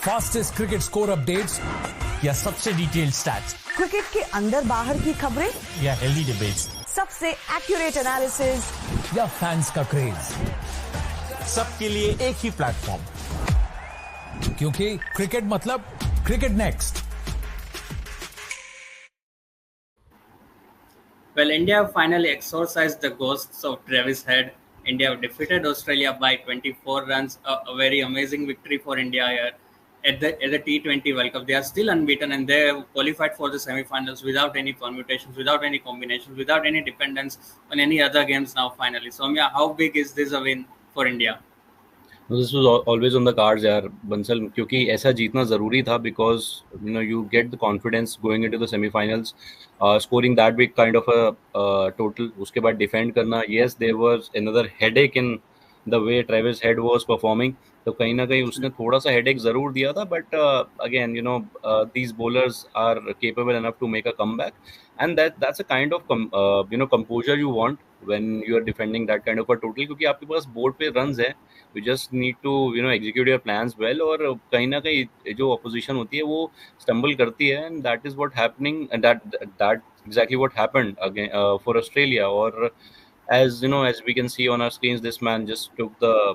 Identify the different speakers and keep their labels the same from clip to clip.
Speaker 1: Fastest cricket score updates या सबसे detailed stats,
Speaker 2: cricket के अंदर बाहर की खबरें
Speaker 1: या हेल्दी डिबेट्स,
Speaker 2: सबसे एक्यूरेट एनालिसिस
Speaker 1: या फैंस का क्रेज, सबके लिए एक ही प्लेटफॉर्म, क्योंकि क्रिकेट मतलब cricket next.
Speaker 3: Well, India finally exorcised the ghosts of Travis Head. India defeated Australia by 24 runs, a very amazing victory for India here at the T20 World Cup. They are still unbeaten and they have qualified for the semi-finals without any permutations, without any combinations, without any dependence on any other games now finally. So, how big is this a win for India?
Speaker 4: This was always on the cards, यार बंसल, क्योंकि ऐसा जीतना जरूरी था because you get the confidence going into the semi-finals, scoring that big kind of a total. उसके बाद defend करना, yes, there was another headache in the way Travis Head was performing. तो कहीं ना कहीं उसने थोड़ा सा headache जरूर दिया था, but again, these bowlers are capable enough to make a comeback, and that's a kind of composure you want when you are defending that kind of a total, क्योंकि आपके पास board पे runs है. You just need to execute your plans well, और कहीं ना कहीं जो opposition होती है वो stumble करती है, and that is what happening, and that exactly what happened again for Australia. Or as as we can see on our screens, this man just took the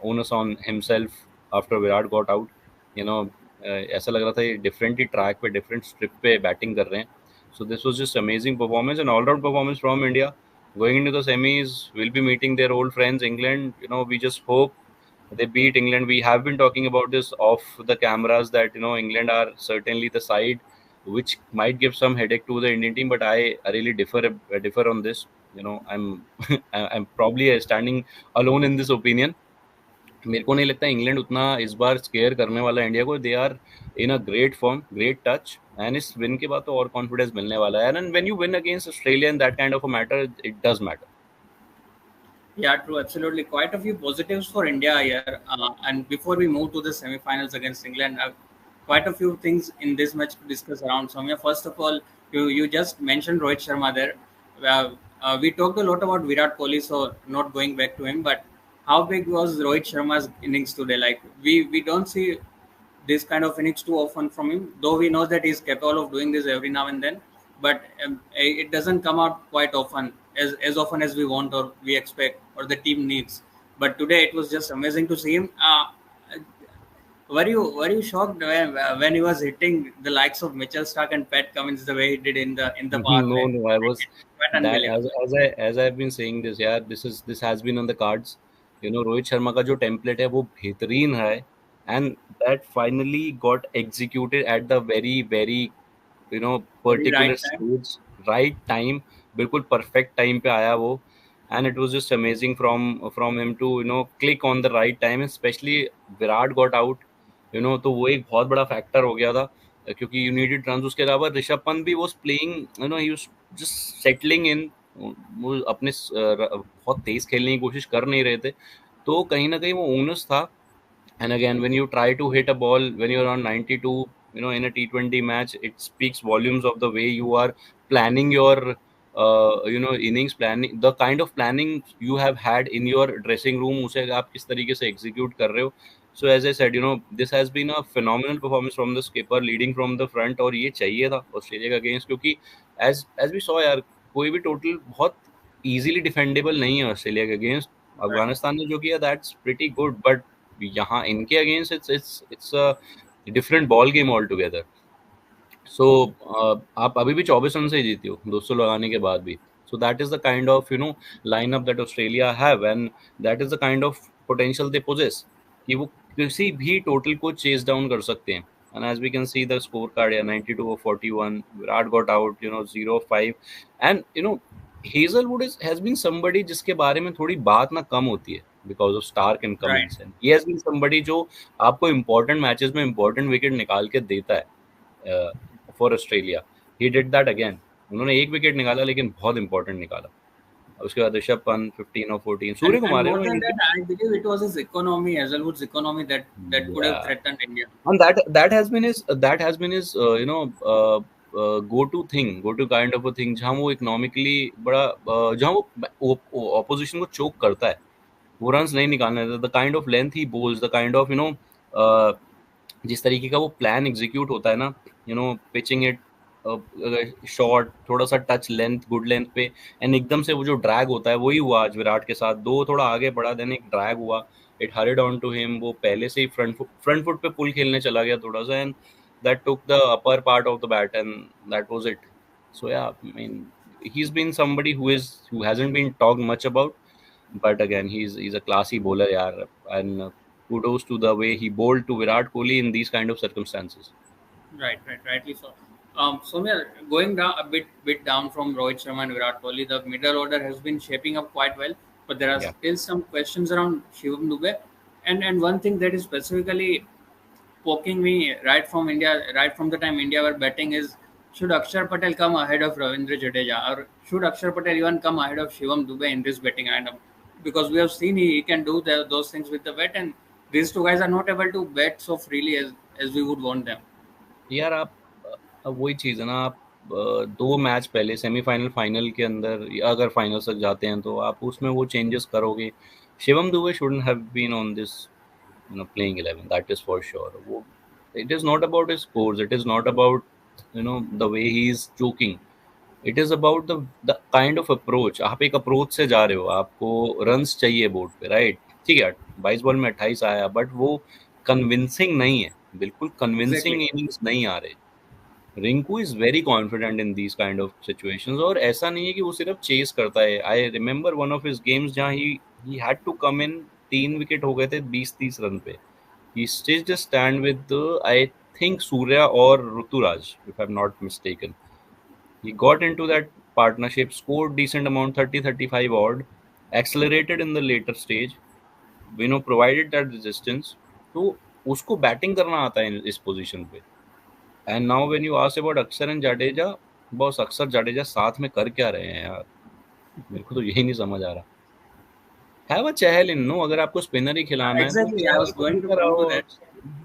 Speaker 4: onus on himself after Virat got out. ऐसा लग रहा था ये different ही track पे different strip पे batting कर रहे हैं. So this was just amazing performance and all-round performance from India. Going into the semis, we'll be meeting their old friends, England. We just hope they beat England. We have been talking about this off the cameras that, England are certainly the side which might give some headache to the Indian team, but I really differ on this. I'm I'm probably standing alone in this opinion. मेरे को नहीं लगता England उतना इस बार square करने वाला है India को. They are in a great form, great touch, and इस विन के बाद तो और कॉन्फिडेंस मिलने वाला है. And when you win against Australia in that kind of a matter, it does matter.
Speaker 3: Yeah, true, absolutely. Quite a few positives for India here. And before we move to the semi-finals against England, quite a few things in this match to discuss around. Soumya, first of all, you just mentioned Rohit Sharma there. We talked a lot about Virat Kohli, so not going back to him. But how big was Rohit Sharma's innings today? Like we don't see this kind of innings too often from him, though we know that he's capable of doing this every now and then. But it doesn't come out quite often, as often as we want or we expect or the team needs. But today it was just amazing to see him. Were you shocked when he was hitting the likes of Mitchell Starc and Pat Cummins the way he did in the park?
Speaker 4: No, I was that as I've been saying this, yeah, this has been on the cards. Rohit Sharma का जो template है वो बेहतरीन है, and that finally got executed at the very very particular stage, right time, बिल्कुल perfect time पे आया वो. And it was just amazing from him to click on the right time, especially Virat got out. तो वो एक बहुत बड़ा factor हो गया था, क्योंकि यूनाइटेड रन. उसके अलावा ऋषभ पंत भी was playing, he was just settling in. वो अपने बहुत तेज खेलने की कोशिश कर नहीं रहे थे, तो कहीं ना कहीं वो ओनस था. And again, when you try to hit a ball when you're on 92, in a T20 match, it speaks volumes of the way you are planning your innings, planning, the kind of planning you have had in your dressing room, उसे आप किस तरीके से execute कर रहे हो. So as I said, this has been a phenomenal performance from the skipper, leading from the front, और ये चाहिए था ऑस्ट्रेलिया का अगेंस्ट, क्योंकि as we saw यार, कोई भी टोटल बहुत easily defendable नहीं है ऑस्ट्रेलिया के अगेंस्ट. अफगानिस्तान ने जो किया, that's pretty good, but यहाँ इनके against it's a different ball game altogether. So आप अभी भी 24 रन से ही जीती हो 200 लगाने के बाद भी. So that is the kind of lineup that Australia have, and that is the kind of potential they possess कि वो किसी भी टोटल को चेस डाउन कर सकते हैं. And as we can see the scorecard here, 92 of 41, Virat got out, 0 of 5, and Hazelwood has been somebody जिसके बारे में थोड़ी बात ना कम होती है because of Stark and Cummins. And he has been somebody जो आपको important matches में important wicket निकाल के देता है for Australia. He did that again. उन्होंने एक विकेट निकाला लेकिन बहुत important निकाला. उसके बाद ऋषभ पंत 15 और 14. Surya Kumar,
Speaker 3: more than that, I believe it was his economy, Hazelwood's economy that could have threatened India.
Speaker 4: And that has been his go-to kind of a thing, जहाँ वो economically बड़ा जहाँ वो opposition को choke करता है, वो runs नहीं निकालने देता. The kind of length he bowls, the kind of जिस तरीके का वो प्लान एग्जीक्यूट होता है ना, पिचिंग इट शॉर्ट, थोड़ा सा टच लेंथ, गुड लेंथ पे, एंड एकदम से वो जो ड्रैग होता है वही हुआ आज विराट के साथ। दो थोड़ा आगे बढ़ा, देन एक ड्रैग हुआ, it hurried on to him, वो पहले से ही फ्रंट फुट पे पुल खेलने चला गया थोड़ा सा, and that took the upper part of the bat and that was it. So yeah, I mean, he's been somebody who hasn't been talked much about, but again, he's a classy bowler, yaar, and kudos to the way he bowled to Virat Kohli in these kind of circumstances.
Speaker 3: Rightly so. So we are going down a bit down from Rohit Sharma and Virat Kohli. The middle order has been shaping up quite well, but there are
Speaker 4: Yeah.
Speaker 3: still some questions around Shivam Dube, and one thing that is specifically poking me right from India, right from the time India were batting, is should Akshar Patel come ahead of Ravindra Jadeja, or should Akshar Patel even come ahead of Shivam Dube in this batting lineup? Because we have seen he can do those things with the bat, and these two guys are not able to bat so freely as we would want them.
Speaker 4: यार आप अब वही चीज़ है ना, आप 2 match पहले semifinal final के अंदर, अगर फाइनल तक जाते हैं तो आप उसमें वो चेंजेस करोगे। Shivam Dube shouldn't have been on this playing 11, that is for sure. It is not about his scores, it is not about the way he is choking, it is about the kind of approach। आप एक approach से जा रहे हो, आपको runs चाहिए board पे, right? ठीक है, 22 बॉल में 28 आया, बट वो कन्विंसिंग नहीं है, बिल्कुल कन्विंसिंग इनिंग्स नहीं आ रहे। Rinku is very confident in these kind of situations, और ऐसा नहीं है कि वो सिर्फ चेस करता है। I remember one of his games जहाँ he had to come in, 3 wicket हो गए थे 20-30 रन पे, he stitched a stand with I think Surya और Ruturaj, if I am not mistaken. He got into that partnership, scored decent amount, 30-35 odd, accelerated in the later stage, provided that resistance। तो उसको batting करना आता है इस position पे। And now when you ask about अक्षर and Jadeja, boss अक्षर जाडेजा साथ में कर क्या रहे हैं यार, मेरे को तो यही नहीं समझ आ रहा। Have a Chahal in, no, अगर आपको स्पिनर ही खिलाना है तो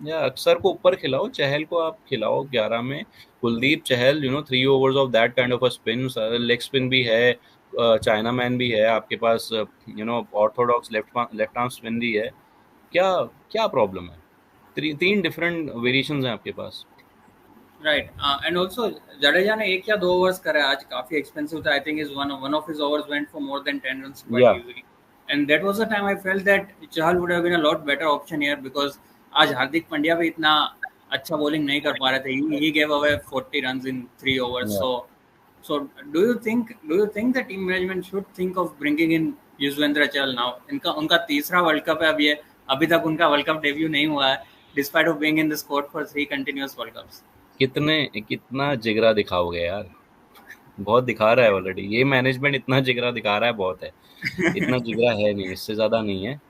Speaker 4: या अक्षर को ऊपर खिलाओ, चहल को आप खिलाओ 11 में। कुलदीप चहल 3 overs of that kind of a spin, leg spin भी है, चाइना मैन भी है आपके पास, ऑर्थोडॉक्स लेफ्ट आर्म स्पिन भी है। क्या प्रॉब्लम है? 3 डिफरेंट वेरिएशंस हैं आपके पास।
Speaker 3: राइट, एंड ऑल्सो जडेजा ने 1 या 2 ओवर्स करा आज, काफी एक्सपेंसिव था। I think is one of his overs went for more than 10 runs quite easily, and that was the time I felt that Chahal would have been a lot better option here, because आज हार्दिक पांड्या भी इतना अच्छा bowling नहीं कर पा रहे थे। He gave away 40 runs in 3 overs। So do you think the team management should think of bringing in Yuzvendra Chahal now? उनका तीसरा वर्ल्ड कप है अभी तक उनका वर्ल्ड कप डेब्यू नहीं हुआ है, despite of being in the squad for 3 continuous World Cups।
Speaker 4: कितना जिगरा दिखाओगे यार, बहुत दिखा रहा है ऑलरेडी ये मैनेजमेंट, इतना जिगरा दिखा रहा है, बहुत है। इतना जिगरा है नहीं, इससे ज़्यादा नहीं है।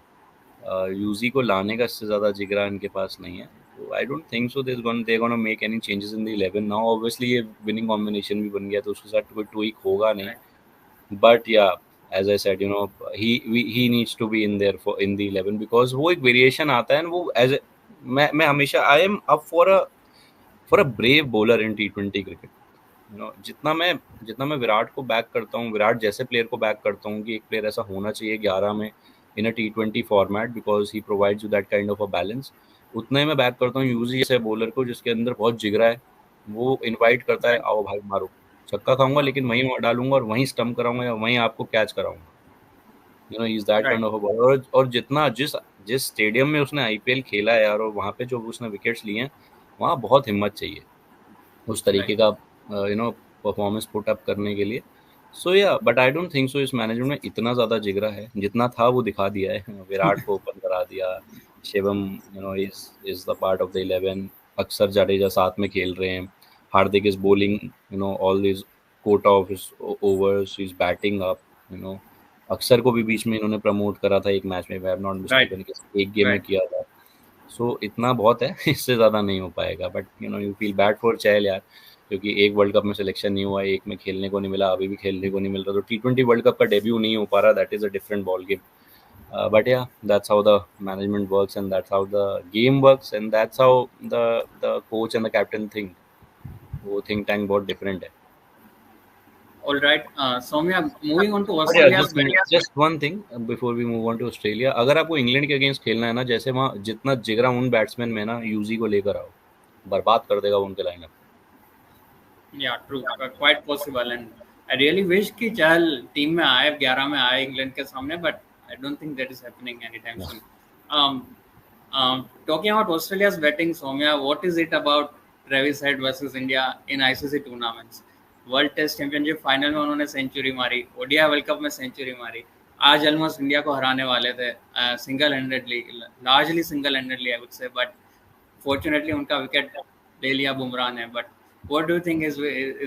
Speaker 4: यूजी को लाने का इससे ज़्यादा जिगरा इनके पास नहीं है। तो I don't think so they gonna make any changes in the 11 now. Obviously ये विनिंग कॉम्बिनेशन भी बन गया तो उसके साथ कोई ट्वीक होगा नहीं, but yeah as I said he needs to be in there for in the 11, because वो एक वेरिएशन आता है। वो एज मैं हमेशा I am up for a brave bowler in T20 cricket. जितना मैं विराट को बैक करता हूँ, विराट जैसे प्लेयर को बैक करता हूँ कि एक प्लेयर ऐसा होना चाहिए 11 में इन अ T20 format, because he provides you that kind of a balance, उतना ही मैं बैक करता हूँ यूजी जैसे बॉलर को जिसके अंदर बहुत जिगरा है। वो इन्वाइट करता है, आओ भाई मारो, छक्का खाऊंगा लेकिन वहीं डालूंगा और वहीं स्टम्प कराऊंगा या वहीं आपको कैच कराऊंगा। Is that kind of a bowler. और जितना जिस स्टेडियम में उसने IPL खेला है यार, और वहाँ पे जो उसने विकेट्स लिए हैं, वहाँ बहुत हिम्मत चाहिए उस तरीके का परफॉर्मेंस पुट अप करने के लिए। सो या, but I don't think so इस मैनेजमेंट में इतना ज़्यादा जिगरा है। जितना था वो दिखा दिया है, विराट को ओपन करा दिया, Shivam is the part of the 11, Axar Jadeja साथ में खेल रहे हैं, Hardik is bowling all this quota of his overs, is batting up. Axar को भी बीच में इन्होंने प्रमोट करा था एक मैच में, आई हैव नॉट मिस्टेकन, एक गेम में किया था। सो इतना बहुत है, इससे ज़्यादा नहीं हो पाएगा। But you feel bad for Chahal यार, क्योंकि एक वर्ल्ड कप में सिलेक्शन नहीं हुआ, एक में खेलने को नहीं मिला, अभी भी खेलने को नहीं मिल रहा, तो T20 वर्ल्ड कप का डेब्यू नहीं हो पा रहा। That is a different ball game. But yeah, that's how the management works and that's how the game works and that's how the coach and the captain think. वो think tank बहुत different है।
Speaker 3: All right, Soumya, moving on to
Speaker 4: But yeah,
Speaker 3: Australia's
Speaker 4: just one thing before we move on to Australia. अगर आपको England के against खेलना है ना, जैसे वहाँ जितना जिगरा उन बैट्समैन में ना, यूजी को लेकर आओ, बर्बाद कर देगा उनके lineup.
Speaker 3: Yeah, true. Quite possible. And I really wish कि चहल टीम में आए, 11 में आए इंग्लैंड के सामने, but I don't think that is happening anytime soon. Talking about Australia's batting, Soumya, what is it about Travis Head versus India in ICC tournaments? World test championship final में उन्होंने century मारी, ODI world cup में century मारी, आज almost India को हराने वाले थे single handedly, largely single handedly I would say, but fortunately उनका विकेट ले लिया बुमराह ने. But what do you think is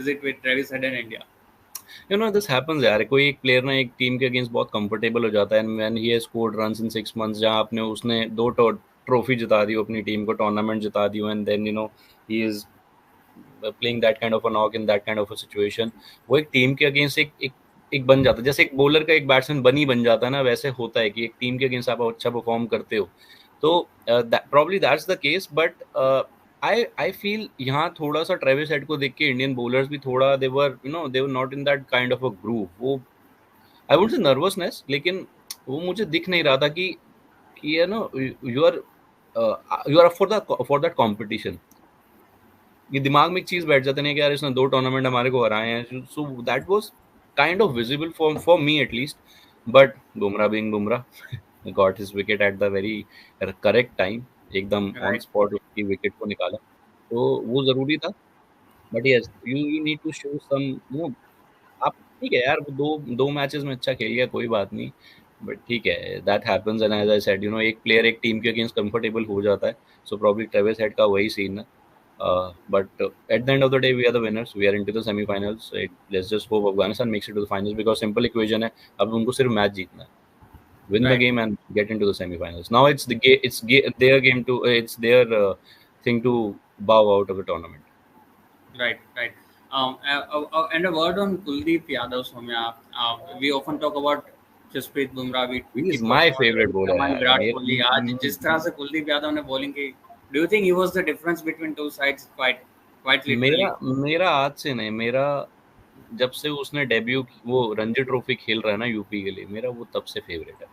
Speaker 3: it with Travis Head in India?
Speaker 4: You know, this happens यार. कोई एक प्लेयर ना एक टीम के अगेंस्ट बहुत कंफर्टेबल हो जाता है, and when he has scored runs in 6 months, जहां आपने उसने 2 ट्रॉफी जिता दी अपनी टीम को, टूर्नामेंट जिता दी, and then you know he is playing that kind of a knock in that kind of a situation. वो एक टीम के अगेंस्ट एक बन जाता है, जैसे एक बॉलर का एक बैट्समैन बन जाता है ना, वैसे होता है कि एक टीम के अगेंस्ट आप अच्छा परफॉर्म करते हो. तो probably that's the case. But I feel यहाँ थोड़ा सा ट्रेविस हेड को देख के इंडियन बॉलर्स भी थोड़ा they were not in that kind of a groove. वो I wouldn't say nervousness, लेकिन वो मुझे दिख नहीं रहा था कि you know you are up for that competition. ये दिमाग में एक चीज बैठ जाते हैं कि यार इसने 2 टूर्नामेंट हमारे को हराए हैं. So that was kind of visible for me at least. But Bumrah being Bumrah got his wicket at the very correct time. एकदम ऑन स्पॉट उसकी विकेट को निकाला, तो वो जरूरी था. But yes, you need to show some आप ठीक है यार, दो मैचेस में अच्छा खेल गया, कोई बात नहीं, बट ठीक है, that happens. And as I said, एक प्लेयर एक टीम के अगेंस्ट कंफर्टेबल हो जाता है. सो प्रॉब्ली ट्रेविस हेड का वही सीन है. But at the end of the day we are the winners, we are into the semifinals. Let's just hope Afghanistan makes it to the finals, because simple equation है, अब उनको सिर्फ match जीतना है, win the game and get into the semi-finals. Now it's their game to it's their thing to bow out of the tournament.
Speaker 3: Right. And a word on Kuldeep Yadav, Soumya. We often talk about Jasprit Bumrah.
Speaker 4: He is my favorite bowler.
Speaker 3: Virat Kohli. आज जिस तरह से कुलदीप यादव ने bowling की, do you think he was the difference between two sides? Quite literally.
Speaker 4: मेरा आज से नहीं, मेरा जब से उसने डेब्यू वो रणजी ट्रॉफी खेल रहा है ना यूपी के लिए, मेरा वो तब से फेवरेट है.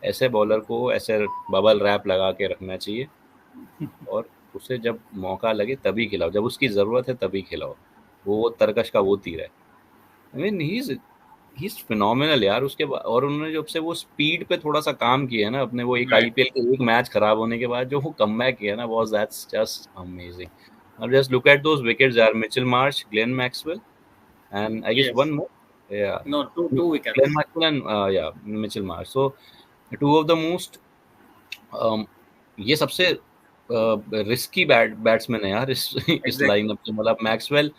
Speaker 4: ऐसे बॉलर को ऐसे बबल रैप लगा के रखना चाहिए, और उसे जब मौका लगे तभी खिलाओ, जब उसकी ज़रूरत है तभी खिलाओ. वो तरकश का वो तीर है. I mean he is phenomenal यार. उसके बाद और उन्होंने जब से वो स्पीड पे थोड़ा सा काम किया है ना अपने, वो एक आईपीएल के एक मैच खराब होने के बाद जो वो कमबैक किया ना, वाज दैट्स जस्ट अमेजिंग. अब just look at those wickets यार, Mitchell Marsh, Glenn Maxwell, and I guess one more. Yeah.
Speaker 3: No, two wickets.
Speaker 4: Glenn Maxwell and Mitchell Marsh. So 2 of the most ये सबसे risky batsman है यार इस lineup से. मतलब Maxwell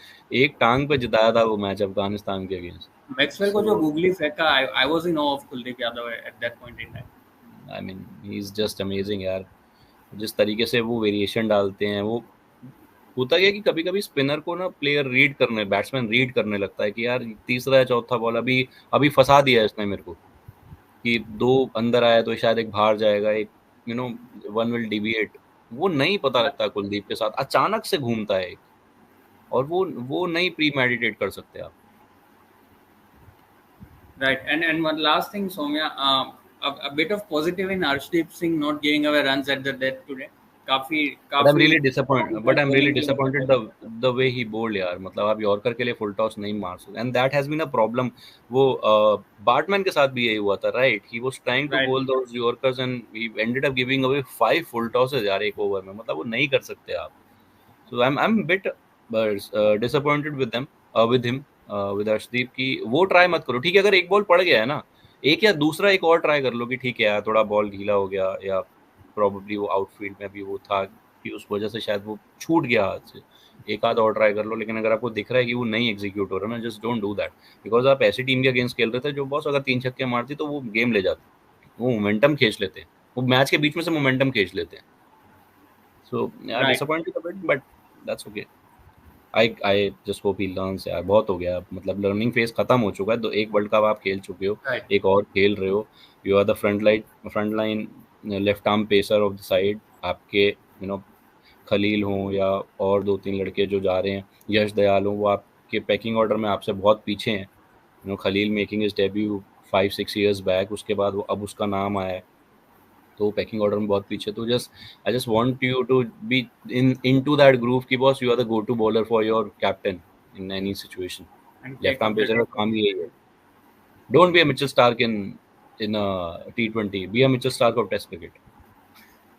Speaker 4: एक टांग पे जिताया था वो मैच अफगानिस्तान के अगेंस्ट.
Speaker 3: मैक्सवेल को जो गूगली फेंका, I was in awe of Kuldeep Yadav at that point in time.
Speaker 4: I mean he is just amazing यार. जिस तरीके से वो वेरिएशन डालते हैं, वो होता है कि कभी कभी स्पिनर को ना बैट्समैन रीड करने लगता है कि यार तीसरा या चौथा बॉल अभी फंसा दिया इसने मेरे को, कि 2 अंदर आया तो शायद एक बाहर जाएगा, एक वन विल डिविएट. वो नहीं पता लगता कुलदीप के साथ, अचानक से घूमता है एक, और वो नहीं प्री मेडिटेट कर सकते आप.
Speaker 3: Right, and one last thing, Soumya, a bit of positive in Arshdeep Singh not giving away runs at the death today. काफी
Speaker 4: I'm really disappointed the way he bowled यार. मतलब आप यॉर्कर के लिए full toss नहीं मार सकते, and that has been a problem. वो बार्टमैन के साथ भी यही हुआ था, right? He was trying to bowl those yorkers and he ended up giving away 5 full tosses यार एक ओवर में. मतलब वो नहीं कर सकते आप. So I'm a bit disappointed with him with Arshdeep की. वो ट्राई मत करो, ठीक है? अगर एक बॉल पड़ गया है ना, एक या दूसरा एक और ट्राई कर लो कि ठीक है यार थोड़ा बॉल ढीला हो गया, या प्रॉबेबली वो आउटफील्ड में भी वो था कि उस वजह से शायद वो छूट गया हाथ से, एक आध और ट्राई कर लो. लेकिन अगर आपको दिख रहा है कि वो नहीं एग्जीक्यूट हो रहा ना, just don't do that, because आप ऐसी टीम के अगेंस्ट खेल रहे थे जो बॉस अगर 3 छक्के मारती तो वो गेम ले जाते, वो मोमेंटम खींच लेते, वो मैच के बीच में से मोमेंटम खींच लेते हैं. सो यार disappointed a bit, but that's okay. I just hope he learns यार. बहुत हो गया, मतलब लर्निंग फेज खत्म हो चुका है. तो एक वर्ल्ड कप आप खेल चुके हो, एक और खेल रहे हो, you are the front line left arm pacer off the side. आपके खलील हों या और 2-3 लड़के जो जा रहे हैं, यश दयाल हों, वो आपके पैकिंग ऑर्डर में आपसे बहुत पीछे हैं. Khaleel making his debut 5-6 years back, उसके बाद वो अब उसका नाम आया है, तो पैकिंग ऑर्डर में बहुत पीछे. तो I just want you to be into that group कि boss you are the go to bowler for your captain in any situation. Left arm pacer का काम यही है. Don't be a Mitchell Starc in T20, be a Mitchell Stark of Test cricket.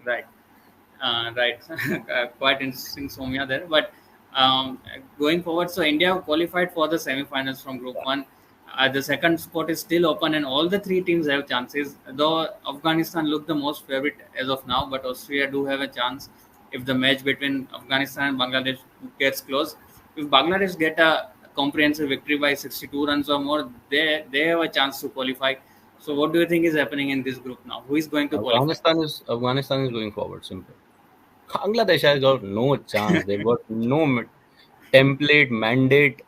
Speaker 3: Right. Quite interesting, Soumya, there. But going forward, so India qualified for the semi-finals from Group 1. The second spot is still open, and all the three teams have chances. Though Afghanistan look the most favorite as of now, but Australia do have a chance if the match between Afghanistan and Bangladesh gets close. If Bangladesh get a comprehensive victory by 62 runs or more, they have a chance to qualify. So what do you think is happening in this group now? Who is going to qualify?
Speaker 4: Afghanistan is going forward, simple. Bangladesh has got no chance. They've got no template, mandate,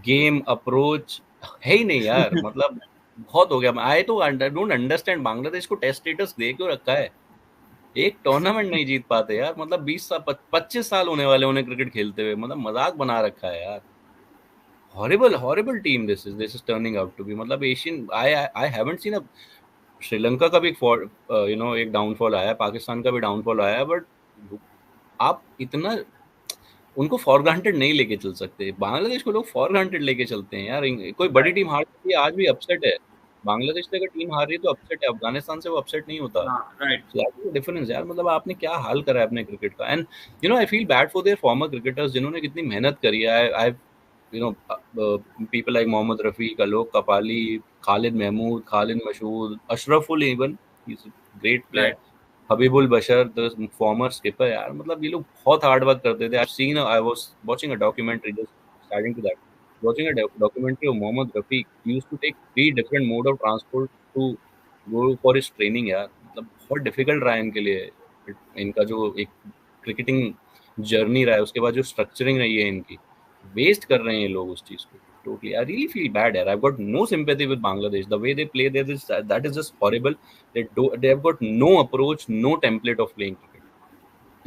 Speaker 4: game approach. है ही नहीं यार. मतलब बहुत हो गया. I don't understand Bangladesh को test status दे क्यों रखा है. एक टूर्नामेंट नहीं जीत पाते यार. मतलब 25 साल होने वाले उन्हें क्रिकेट खेलते हुए. मतलब मजाक बना रखा है यार. horrible team this is turning out to be. मतलब Asian I haven't seen a Sri Lanka का भी एक डाउनफॉल आया है, पाकिस्तान का भी डाउनफॉल आया है, बट आप इतना उनको फॉर ग्रांटेड नहीं लेके चल सकते. बांग्लादेश को लोग फॉर ग्रांटेड लेके चलते हैं यार. कोई बड़ी टीम हार रही है, आज भी अपसेट है. बांग्लादेश से अगर टीम हार रही है तो अपसेट है. अफगानिस्तान से वो अपसेट नहीं होता. राइट. डिफरेंस यार. मतलब आपने क्या हाल करा है अपने क्रिकेट का. And I feel bad for their farmer cricketers जिन्होंने कितनी मेहनत करी है. आई people like Mohammad Rafiq, Alok Kapali, Khalid Mahmood, Khalid Mashood, Ashraful even, he's a great player. Habibul Bashar, the former skipper यार. मतलब ये लोग बहुत हार्ड वर्क करते थे. I was watching a documentary, just starting to that, watching a documentary of Mohammad Rafiq. He used to take 3 different mode of transport to go for his training यार. मतलब बहुत डिफिकल्ट रहा है इनके लिए. इनका जो एक क्रिकेटिंग जर्नी रहा है, उसके बाद जो स्ट्रक्चरिंग रही है इनकी, वेस्ट कर रहे हैं लोग उस चीज को. Totally, I really feel bad here. I've got no sympathy with Bangladesh. The way they play there, that is just horrible. They have got no approach, no template of playing cricket.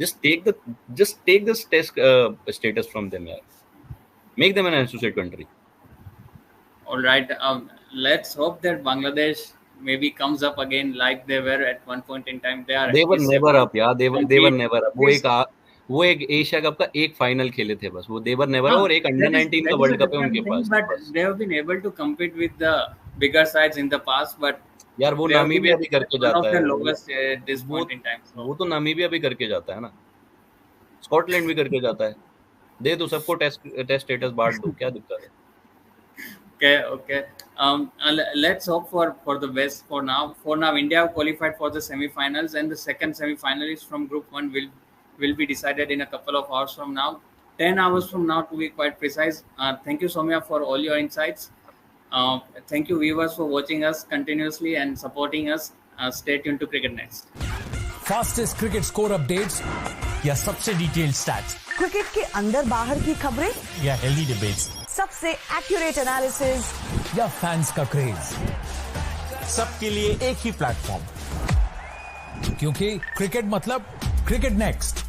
Speaker 4: Just take this test status from them, yaar. Make them an associate country.
Speaker 3: All right. Let's hope that Bangladesh maybe comes up again like they were at one point in time. They were
Speaker 4: never up, yaar. They were never up. वो एक Asia cup का एक final खेले थे बस. वो देवर never. और एक अंडर 19 का वर्ल्ड कप है उनके पास.
Speaker 3: But they have been able to compete with the bigger sides in the past. But
Speaker 4: यार वो नामीबिया भी करके जाता है. वो तो नामीबिया भी करके जाता है ना. स्कॉटलैंड भी करके जाता है. दे दो सबको टेस्ट स्टेटस बांट दो. क्या दिक्कत है.
Speaker 3: Okay. Let's hope for the best for now. For now, India have qualified for the semi-finals, and the second semi-finalist from Group 1 will be decided in a couple of hours from now, 10 hours from now to be quite precise. Thank you, Soumya, for all your insights. Thank you, viewers, for watching us continuously and supporting us. Stay tuned to Cricket Next.
Speaker 1: Fastest cricket score updates या सबसे detailed stats.
Speaker 2: Cricket के अंदर बाहर की खबरें
Speaker 1: या healthy debates.
Speaker 2: सबसे accurate analysis
Speaker 1: या fans का craze. सबके लिए एक ही प्लेटफॉर्म, क्योंकि क्रिकेट मतलब क्रिकेट नेक्स्ट.